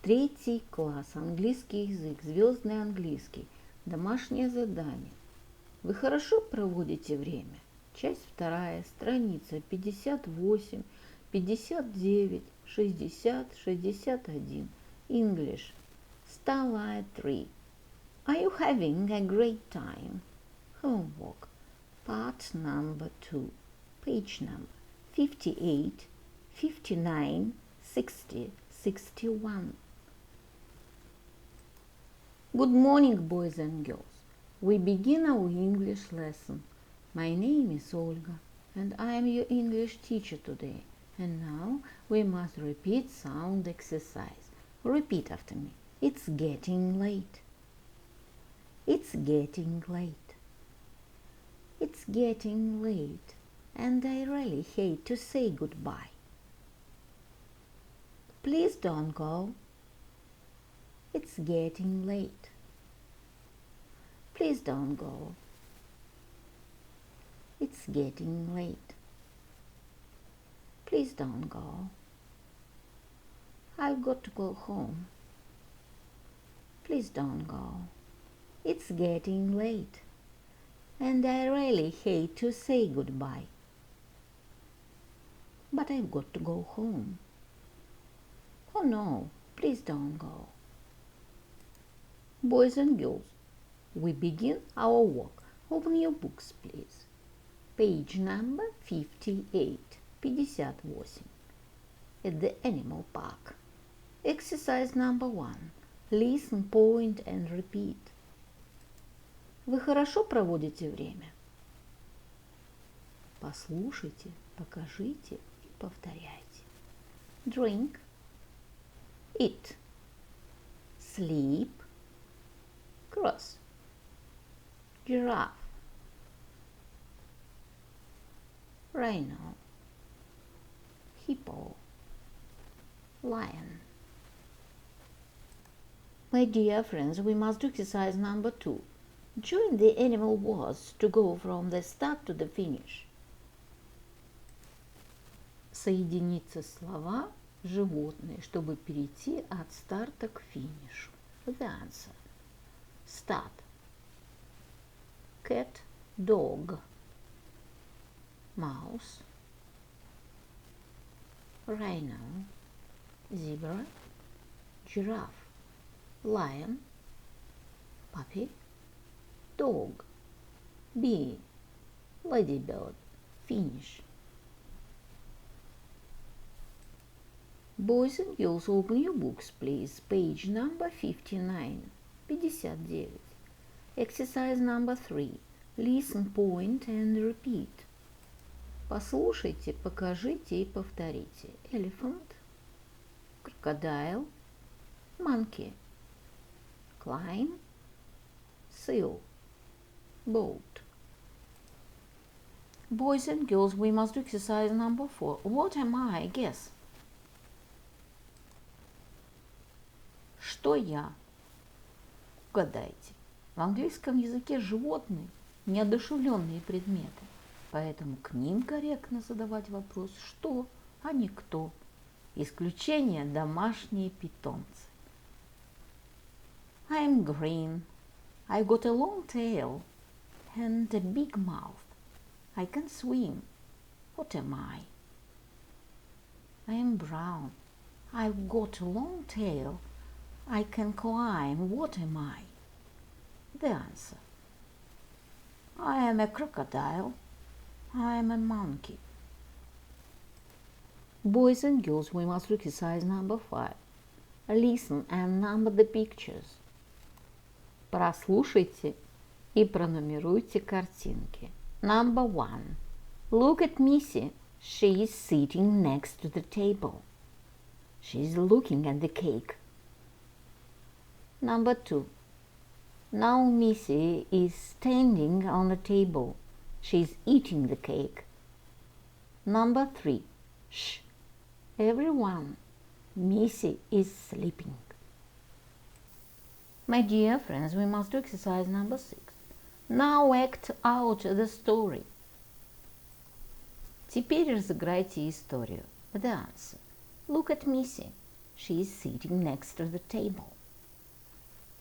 3 класс, английский язык, Звездный Английский, домашнее задание. Вы хорошо проводите время? Часть 2, страница 58, 59, 60, 61. English. Starlight 3. Are you having a great time? Homework. Part number 2. Page number 58, 59, 60, 61. Good morning, boys and girls. We begin our English lesson. My name is Olga, and I am your English teacher today. And now we must repeat sound exercise. Repeat after me. It's getting late. It's getting late. It's getting late, and I really hate to say goodbye. Please don't go. It's getting late. Please don't go. It's getting late. Please don't go. I've got to go home. Please don't go. It's getting late, and I really hate to say goodbye. But I've got to go home. Oh no, please don't go. Boys and girls, we begin our work. Open your books, please. Page number 58, 58. At the animal park. Exercise number 1. Listen, point and repeat. Вы хорошо проводите время? Послушайте, покажите и повторяйте. Drink. Eat. Sleep. Cross. Giraffe. Rhino. Hippo. Lion. My dear friends, we must do exercise number 2. Join the animal words to go from the start to the finish. Соединиться слова животные, чтобы перейти от старта к финишу. The answer. Start. Cat, dog. Mouse. Rhino. Zebra. Giraffe. Lion. Puppy. Dog. Bee. Ladybird. Finish. Boys and girls, open your books, please. Page number 59. 59. Exercise number 3. Listen, point and repeat. Послушайте, покажите и повторите. Elephant. Crocodile. Monkey. Climb. Seal. Boat. Boys and girls, we must do exercise number 4. What am I? Guess. Что я? Угадайте. В английском языке животные – неодушевленные предметы, поэтому к ним корректно задавать вопрос «что?», а не «кто?». Исключение – домашние питомцы. I'm green. I got a long tail and a big mouth. I can swim. What am I? I am brown. I've got a long tail. I can climb. What am I? The answer. I am a crocodile. I am a monkey. Boys and girls, we must do exercise number 5. Listen and number the pictures. Прослушайте и пронумеруйте картинки. Number 1. Look at Missy. She is sitting next to the table. She is looking at the cake. Number 2. Now Missy is standing on the table. She is eating the cake. Number 3. Shh. Everyone. Missy is sleeping. My dear friends, we must do exercise number 6. Now act out the story. Теперь разыграйте историю. The answer. Look at Missy. She is sitting next to the table.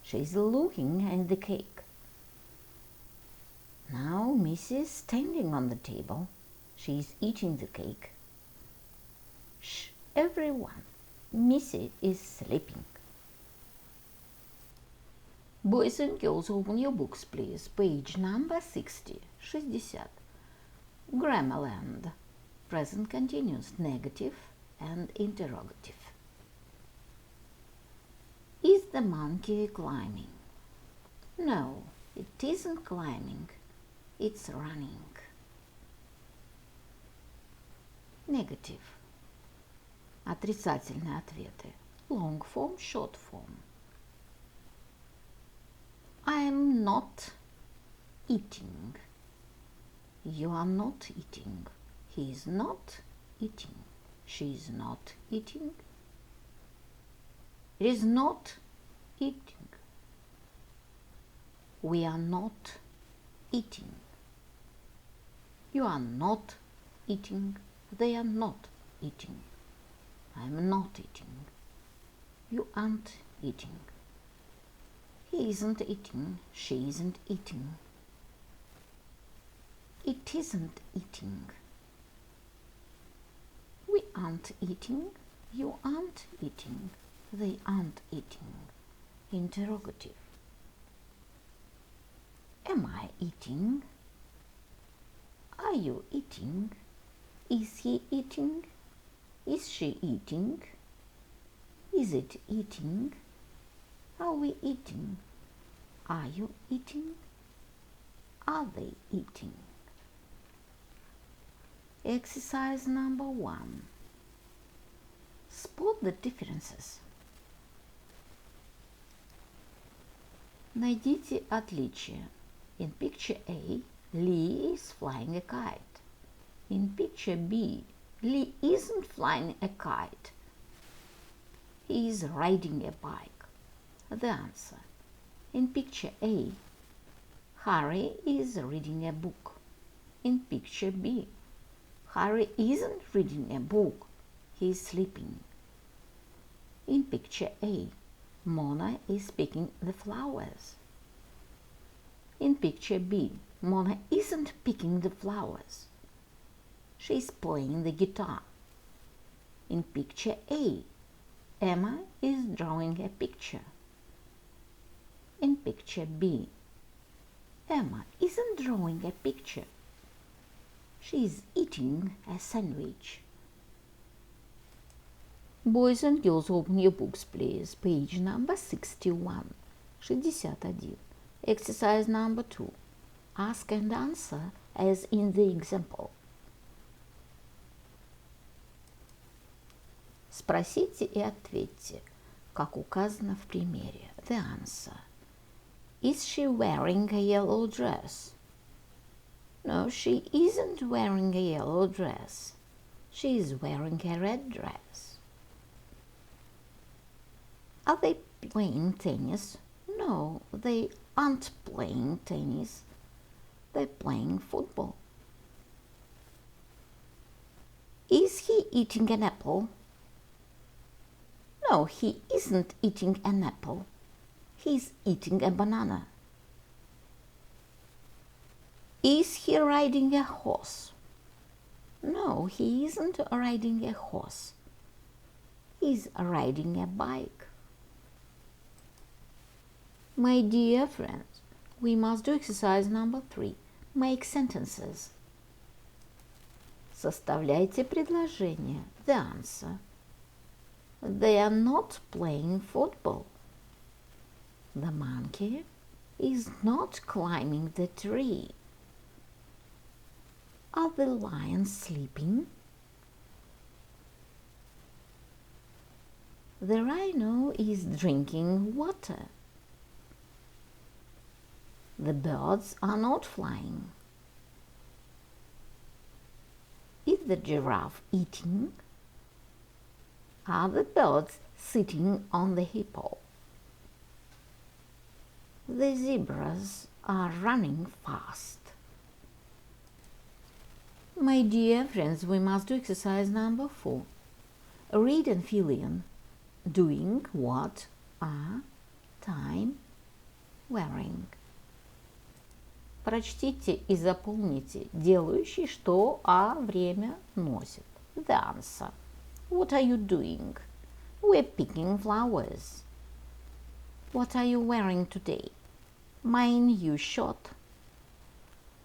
She is looking at the cake. Now Missy is standing on the table. She is eating the cake. Shh, everyone. Missy is sleeping. Boys and girls, open your books, please. Page number 60. Grammarland. Present continuous, negative and interrogative. Is the monkey climbing? No, it isn't climbing. It's running. Negative. Отрицательные ответы. Long form, short form. I am not eating. You are not eating. He is not eating. She is not eating. It is not eating. We are not eating. You are not eating. They are not eating. I am not eating. You aren't eating. He isn't eating. She isn't eating. It isn't eating. We aren't eating. You aren't eating. They aren't eating. Interrogative. Am I eating? Are you eating? Is he eating? Is she eating? Is it eating? Are we eating? Are you eating? Are they eating? Exercise number 1. Spot the differences. Найдите отличия. In picture A, Lee is flying a kite. In picture B, Lee isn't flying a kite. He is riding a bike. The answer. In picture A, Harry is reading a book. In picture B, Harry isn't reading a book. He is sleeping. In picture A, Mona is picking the flowers. In picture B, Mona isn't picking the flowers. She is playing the guitar. In picture A, Emma is drawing a picture. In picture B, Emma isn't drawing a picture. She is eating a sandwich. Boys and girls, open your books, please. Page number 61. 61. Exercise number 2. Ask and answer as in the example. Спросите и ответьте, как указано в примере. The answer. Is she wearing a yellow dress? No, she isn't wearing a yellow dress. She is wearing a red dress. Are they playing tennis? No, they aren't playing tennis. They're playing football. Is he eating an apple? No, he isn't eating an apple. He's eating a banana. Is he riding a horse? No, he isn't riding a horse. He's riding a bike. My dear friends, we must do exercise number 3. Make sentences. Составляйте предложение. The answer. They are not playing football. The monkey is not climbing the tree. Are the lions sleeping? The rhino is drinking water. The birds are not flying. Is the giraffe eating? Are the birds sitting on the hippo? The zebras are running fast. My dear friends, we must do exercise number 4. Read and fill in. doing, what, time, wearing. Прочтите и заполните делающий, что, время носит. The answer. What are you doing? We're picking flowers. What are you wearing today? My new shirt.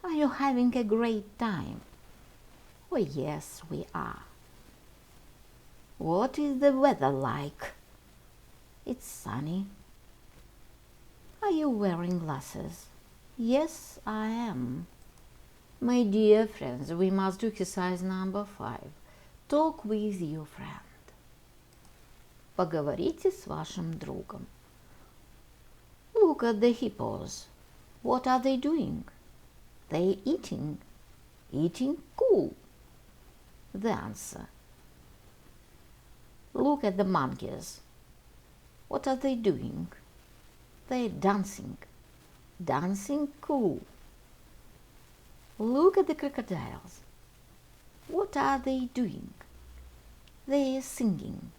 Are you having a great time? Oh, yes, we are. What is the weather like? It's sunny. Are you wearing glasses? Yes, I am. My dear friends, we must do exercise number 5. Talk with your friend. Поговорите с вашим другом. Look at the hippos. What are they doing? They're eating. Eating cool. The answer. Look at the monkeys. What are they doing? They're dancing. Dancing cool. Look at the crocodiles. What are they doing? They're singing.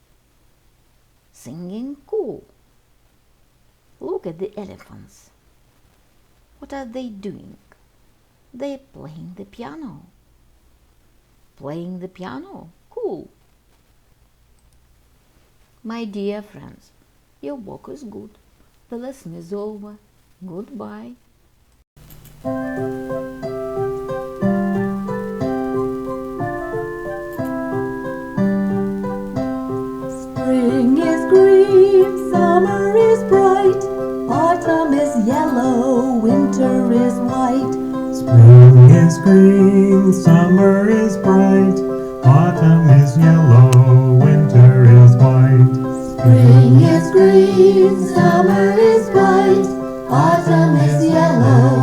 Singing cool. Look at the elephants. What are they doing? They're playing the piano. Playing the piano cool. My dear friends, your work is good. The lesson is over. Goodbye. Spring is green, summer is bright, autumn is yellow, winter is white. Spring is green, summer is bright, autumn is yellow, winter is white. Spring is green, summer is bright, autumn is yellow,